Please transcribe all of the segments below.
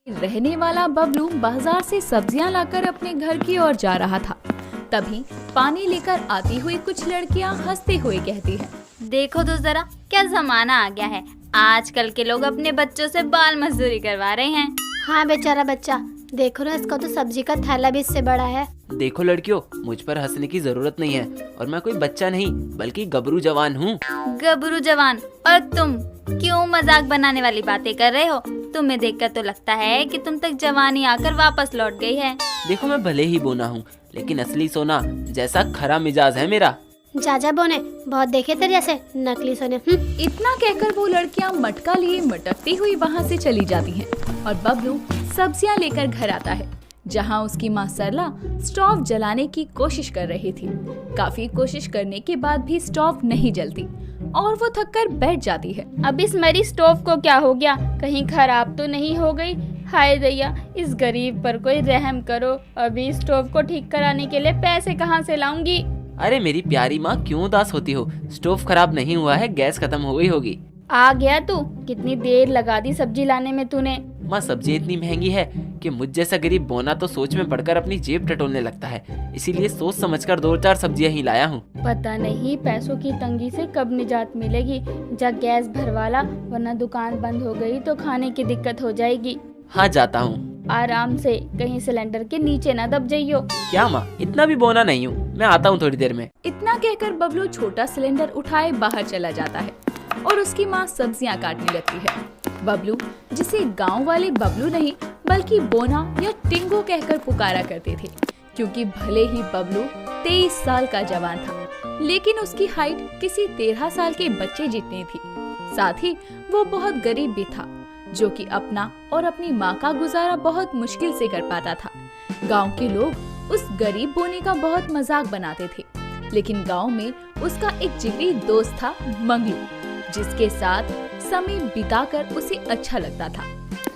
रहने वाला बबलू बाजार से सब्जियां लाकर अपने घर की ओर जा रहा था। तभी पानी लेकर आती हुई कुछ लड़कियां हंसते हुए कहती हैं, देखो तो जरा क्या जमाना आ गया है। आजकल के लोग अपने बच्चों से बाल मजदूरी करवा रहे हैं। हाँ बेचारा बच्चा, देखो ना, इसका तो सब्जी का थैला भी इससे बड़ा है। देखो लड़कियों, मुझ पर हंसने की जरूरत नहीं है और मैं कोई बच्चा नहीं बल्कि गबरू जवान हूँ। गबरू जवान? और तुम क्यों मजाक बनाने वाली बातें कर रहे हो? तुम्हें देखकर तो लगता है कि तुम तक जवानी आकर वापस लौट गई है। देखो मैं भले ही बोना हूँ लेकिन असली सोना जैसा खरा मिजाज है मेरा। जा बोने, बहुत देखे तेरे जैसे नकली सोने। इतना कहकर वो लड़कियां मटका लिए मटकती हुई वहाँ से चली जाती हैं और बबलू सब्जियां लेकर घर आता है, जहां उसकी माँ सरला स्टोव जलाने की कोशिश कर रही थी। काफी कोशिश करने के बाद भी स्टोव नहीं जलती और वो थककर बैठ जाती है। अब इस मरी स्टोव को क्या हो गया? कहीं खराब तो नहीं हो गई? हाय दैया, इस गरीब पर कोई रहम करो। अभी स्टोव को ठीक कराने के लिए पैसे कहाँ से लाऊंगी? अरे मेरी प्यारी माँ, क्यों उदास होती हो? स्टोव खराब नहीं हुआ है, गैस खत्म हो गई होगी। आ गया तू? कितनी देर लगा दी सब्जी लाने में तूने? माँ, सब्जी इतनी महंगी है कि मुझ जैसा गरीब बोना तो सोच में पड़कर अपनी जेब टटोलने लगता है। इसीलिए सोच समझकर 2-4 सब्जियां ही लाया हूँ। पता नहीं पैसों की तंगी से कब निजात मिलेगी। जा गैस भरवाला, वरना दुकान बंद हो गई तो खाने की दिक्कत हो जाएगी। हाँ जाता हूँ। आराम से, कहीं सिलेंडर के नीचे न दब जाइयो। क्या माँ, इतना भी बोना नहीं हूँ, मैं आता हूँ थोड़ी देर में। इतना कहकर बबलू छोटा सिलेंडर उठाए बाहर चला जाता है और उसकी माँ सब्जियां काटने लगती है। बबलू, जिसे गांव वाले बबलू नहीं बल्कि बोना या टिंगो कहकर पुकारा करते थे, क्योंकि भले ही बबलू 23 साल का जवान था लेकिन उसकी हाइट किसी 13 साल के बच्चे जितनी थी। साथ ही वो बहुत गरीब भी था, जो कि अपना और अपनी माँ का गुजारा बहुत मुश्किल से कर पाता था। गांव के लोग उस गरीब बोने का बहुत मजाक बनाते थे, लेकिन गांव में उसका एक जिगरी दोस्त था मंगलू, जिसके साथ समय बिताकर उसे अच्छा लगता था।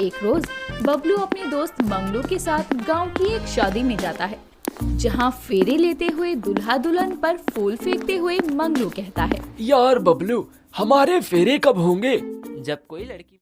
एक रोज बबलू अपने दोस्त मंगलू के साथ गांव की एक शादी में जाता है, जहां फेरे लेते हुए दुल्हा दुल्हन पर फूल फेंकते हुए मंगलू कहता है, यार बबलू, हमारे फेरे कब होंगे? जब कोई लड़की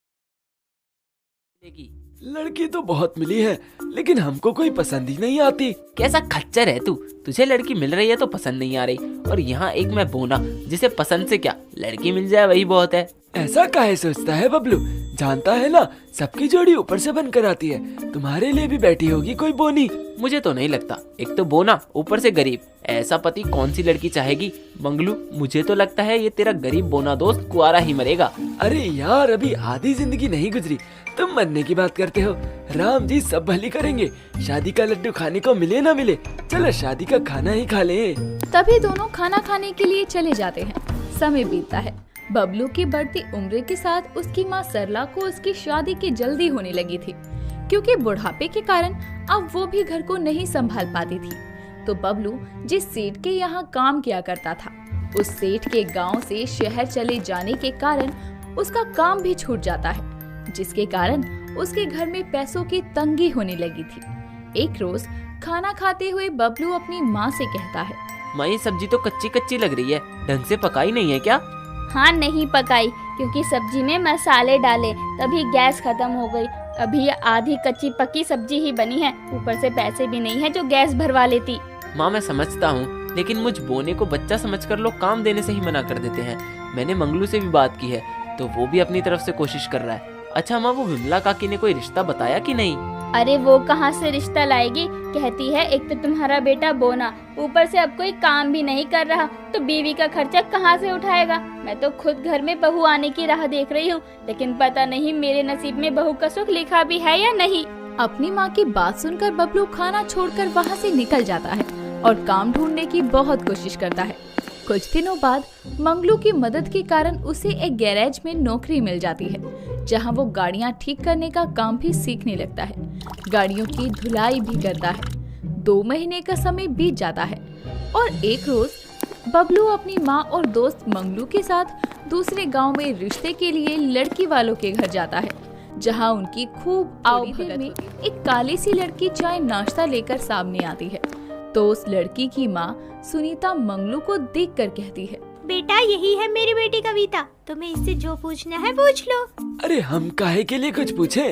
मिलेगी। लड़की तो बहुत मिली है लेकिन हमको कोई पसंद ही नहीं आती। कैसा खच्चर है तू? तुझे लड़की मिल रही है तो पसंद नहीं आ रही, और यहाँ एक मैं बोना जिसे पसंद से क्या, लड़की मिल जाए वही बहुत है। ऐसा काहे सोचता है बबलू? जानता है ना, सबकी जोड़ी ऊपर से बनकर आती है। तुम्हारे लिए भी बैठी होगी कोई बोनी। मुझे तो नहीं लगता। एक तो बोना, ऊपर से गरीब, ऐसा पति कौन सी लड़की चाहेगी? मंगलू, मुझे तो लगता है ये तेरा गरीब बोना दोस्त कुआरा ही मरेगा। अरे यार, अभी आधी जिंदगी नहीं गुजरी, तुम मरने की बात करते हो। राम जी सब भली करेंगे। शादी का लड्डू खाने को मिले ना मिले, चलो शादी का खाना ही खा ले। तभी दोनों खाना खाने के लिए चले जाते हैं। समय बीतता है। बबलू की बढ़ती उम्र के साथ उसकी माँ सरला को उसकी शादी की जल्दी होने लगी थी, क्योंकि बुढ़ापे के कारण अब वो भी घर को नहीं संभाल पाती थी। तो बबलू जिस सेठ के यहाँ काम किया करता था, उस सेठ के गांव से शहर चले जाने के कारण उसका काम भी छूट जाता है, जिसके कारण उसके घर में पैसों की तंगी होने लगी थी। एक रोज खाना खाते हुए बबलू अपनी माँ से कहता है, माँ, ये सब्जी तो कच्ची कच्ची लग रही है, ढंग से पकाई नहीं है क्या? हाँ, नहीं पकाई, क्योंकि सब्जी में मसाले डाले तभी गैस खत्म हो गई। अभी ये आधी कच्ची पकी सब्जी ही बनी है, ऊपर से पैसे भी नहीं है जो गैस भरवा लेती। माँ, मैं समझता हूँ, लेकिन मुझ बोने को बच्चा समझकर लोग काम देने से ही मना कर देते हैं। मैंने मंगलू से भी बात की है तो वो भी अपनी तरफ से कोशिश कर रहा है। अच्छा माँ, वो विमला काकी ने कोई रिश्ता बताया कि नहीं? अरे वो कहाँ से रिश्ता लाएगी? कहती है एक तो तुम्हारा बेटा बोना, ऊपर से अब कोई काम भी नहीं कर रहा, तो बीवी का खर्चा कहाँ से उठाएगा? मैं तो खुद घर में बहू आने की राह देख रही हूँ, लेकिन पता नहीं मेरे नसीब में बहू का सुख लिखा भी है या नहीं। अपनी माँ की बात सुनकर बबलू खाना छोड़कर वहाँ से निकल जाता है और काम ढूंढने की बहुत कोशिश करता है। कुछ दिनों बाद मंगलू की मदद के कारण उसे एक गैरेज में नौकरी मिल जाती है, जहां वो गाड़ियां ठीक करने का काम भी सीखने लगता है। गाड़ियों की धुलाई भी करता है। 2 महीने का समय बीत जाता है और एक रोज बबलू अपनी माँ और दोस्त मंगलू के साथ दूसरे गांव में रिश्ते के लिए लड़की वालों के घर जाता है, जहां उनकी खूब आवभगत में एक काली सी लड़की चाय नाश्ता लेकर सामने आती है। तो उस लड़की की माँ सुनीता मंगलू को देखकर कहती है, बेटा, यही है मेरी बेटी कविता, तुम्हें इससे जो पूछना है पूछ लो। अरे हम काहे के लिए कुछ पूछे?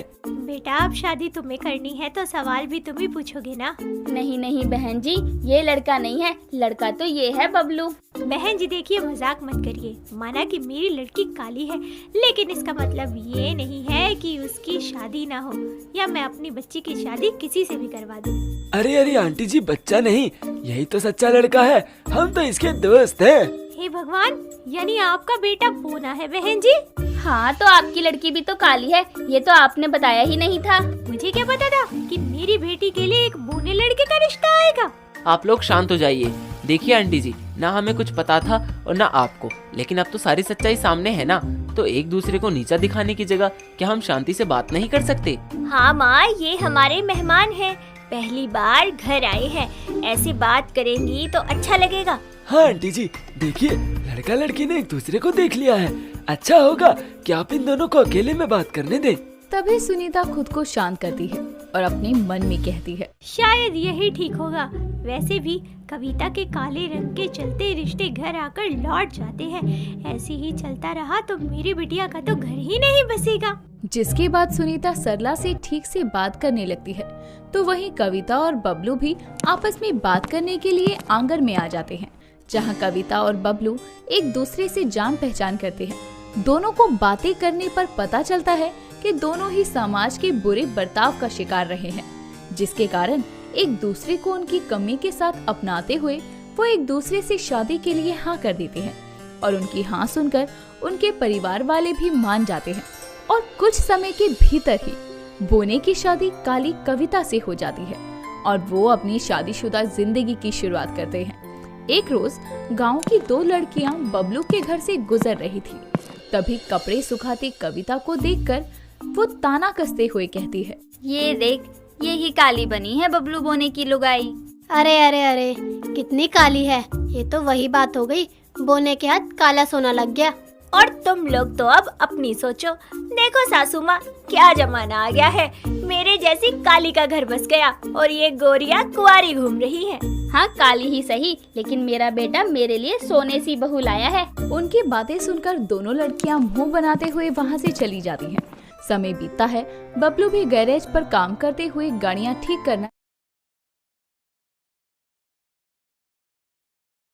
बेटा अब शादी तुम्हें करनी है तो सवाल भी तुम ही पूछोगे ना। नहीं नहीं बहन जी, ये लड़का नहीं है, लड़का तो ये है बबलू। बहन जी देखिए, मजाक मत करिए। माना कि मेरी लड़की काली है, लेकिन इसका मतलब ये नहीं है कि उसकी शादी ना हो या मैं अपनी बच्ची की शादी किसी से भी करवा दूं। अरे अरे आंटी जी, बच्चा नहीं, यही तो सच्चा लड़का है। हम तो इसके दोस्त हैं। हे भगवान, यानी आपका बेटा बोना है बहन जी? हाँ तो आपकी लड़की भी तो काली है, ये तो आपने बताया ही नहीं था। मुझे क्या पता था कि मेरी बेटी के लिए एक बोने लड़के का रिश्ता आएगा। आप लोग शांत हो जाइए। देखिए आंटी जी, ना हमें कुछ पता था और ना आपको, लेकिन अब तो सारी सच्चाई सामने है ना, तो एक दूसरे को नीचा दिखाने की जगह क्या हम शांति से बात नहीं कर सकते? हाँ माँ, ये हमारे मेहमान हैं, पहली बार घर आए हैं, ऐसे बात करेंगी तो अच्छा लगेगा। हाँ आंटी जी, देखिए लड़का लड़की ने एक दूसरे को देख लिया है। अच्छा होगा कि आप इन दोनों को अकेले में बात करने दें। तभी सुनीता खुद को शांत करती है और अपने मन में कहती है, शायद यही ठीक होगा। वैसे भी कविता के काले रंग के चलते रिश्ते घर आकर लौट जाते हैं। ऐसे ही चलता रहा तो मेरी बिटिया का तो घर ही नहीं बसेगा। जिसके बाद सुनीता सरला से ठीक से बात करने लगती है, तो वहीं कविता और बबलू भी आपस में बात करने के लिए आंगन में आ जाते हैं, जहां कविता और बबलू एक दूसरे से जान पहचान करते हैं। दोनों को बातें करने पर पता चलता है कि दोनों ही समाज के बुरे बर्ताव का शिकार रहे हैं, जिसके कारण एक दूसरे को उनकी कमी के साथ अपनाते हुए वो एक दूसरे से शादी के लिए हाँ कर देते हैं। और उनकी हाँ सुनकर उनके परिवार वाले भी मान जाते हैं और कुछ समय के भीतर ही बोने की शादी काली कविता से हो जाती है और वो अपनी शादीशुदा जिंदगी की शुरुआत करते हैं। एक रोज गांव की 2 लड़कियां बबलू के घर से गुजर रही थी। तभी कपड़े सुखाती कविता को देखकर वो ताना कसते हुए कहती है, ये देख, यही काली बनी है बबलू बोने की लुगाई। अरे अरे अरे, कितनी काली है। ये तो वही बात हो गई, बोने के हाथ काला सोना लग गया। और तुम लोग तो अब अपनी सोचो। देखो सासू माँ, क्या जमाना आ गया है, मेरे जैसी काली का घर बस गया और ये गोरियां कुंवारी घूम रही है। हाँ काली ही सही, लेकिन मेरा बेटा मेरे लिए सोने सी बहू लाया है। उनकी बातें सुनकर दोनों लड़कियां मुंह बनाते हुए वहां से चली जाती हैं। समय बीतता है, बबलू भी गैरेज पर काम करते हुए गाड़ियां ठीक करना